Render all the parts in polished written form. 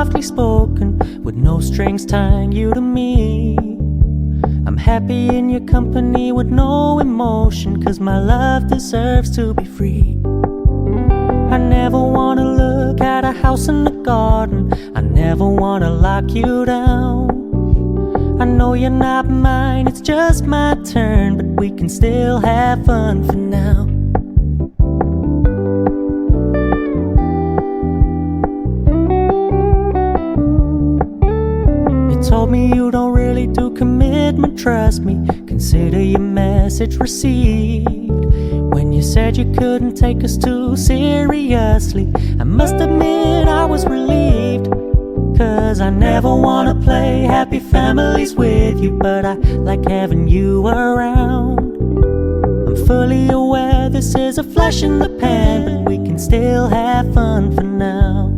softly spoken, with no strings tying you to me. I'm happy in your company with no emotion, 'cause my love deserves to be free. I never wanna look at a house in the garden, I never wanna lock you down. I know you're not mine, it's just my turn, but we can still have fun for now. You told me you don't really do commitment, trust me, consider your message received. When you said you couldn't take us too seriously, I must admit I was relieved. 'Cause I never wanna play happy families with you, but I like having you around. I'm fully aware this is a flash in the pan, but we can still have fun for now.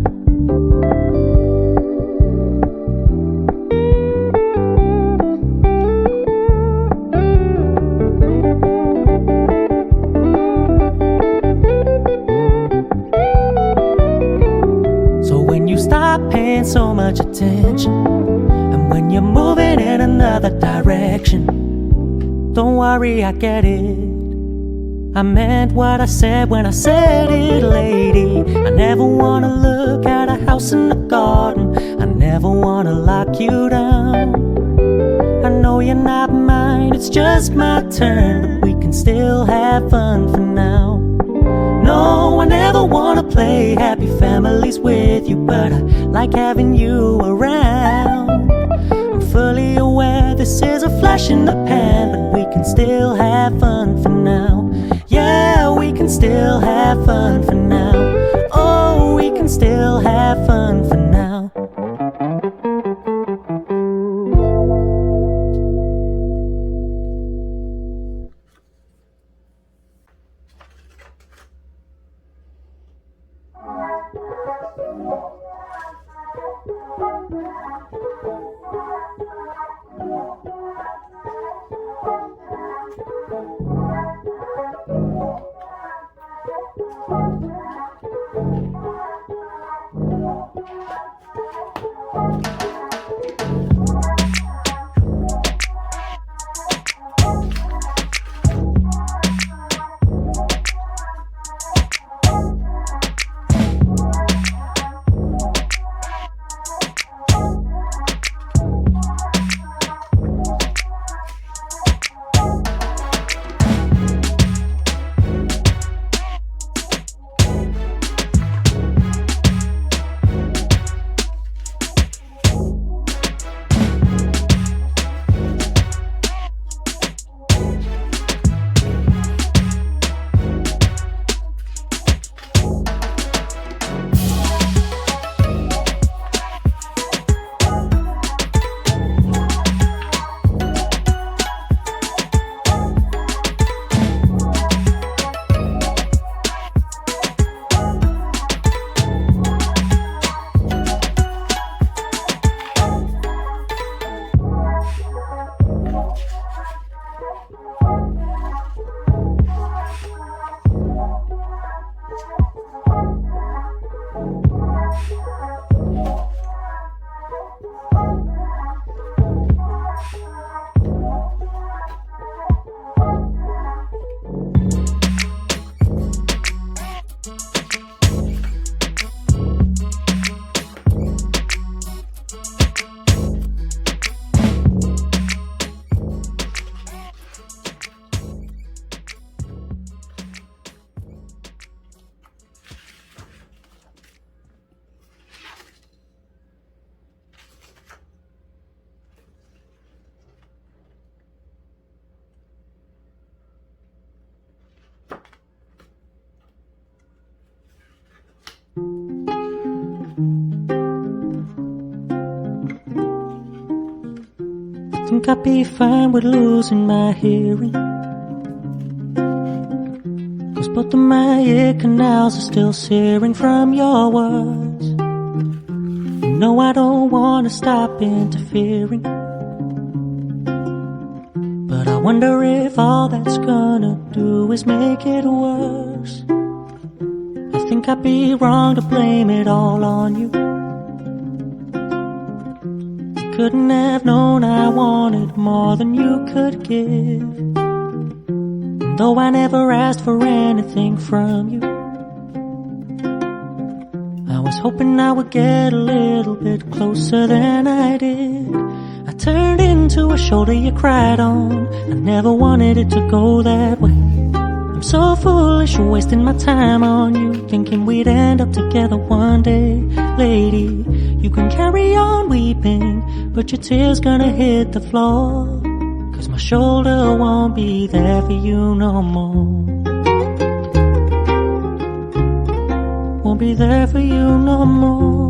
Paying so much attention, and when you're moving in another direction, don't worry, I get it. I meant what I said when I said it, lady. I never wanna look at a house in the garden, I never wanna lock you down. I know you're not mine, it's just my turn, but we can still have fun for now. No, I never wanna play happy families with you, but I like having you around. I'm fully aware this is a flash in the pan, but we can still have fun for now. Yeah, we can still have fun for now. Oh, we can still have fun for now. Think I'd be fine with losing my hearing, 'cause both of my ear canals are still searing from your words. No, I don't wanna stop interfering, but I wonder if all that's gonna do is make it worse. I think I'd be wrong to blame it all on you, couldn't have known I wanted more than you could give. And though I never asked for anything from you, I was hoping I would get a little bit closer than I did. I turned into a shoulder you cried on. I never wanted it to go that way. I'm so foolish, wasting my time on you, thinking we'd end up together one day. Lady, you can carry on weeping, but your tears gonna hit the floor, 'cause my shoulder won't be there for you no more. Won't be there for you no more.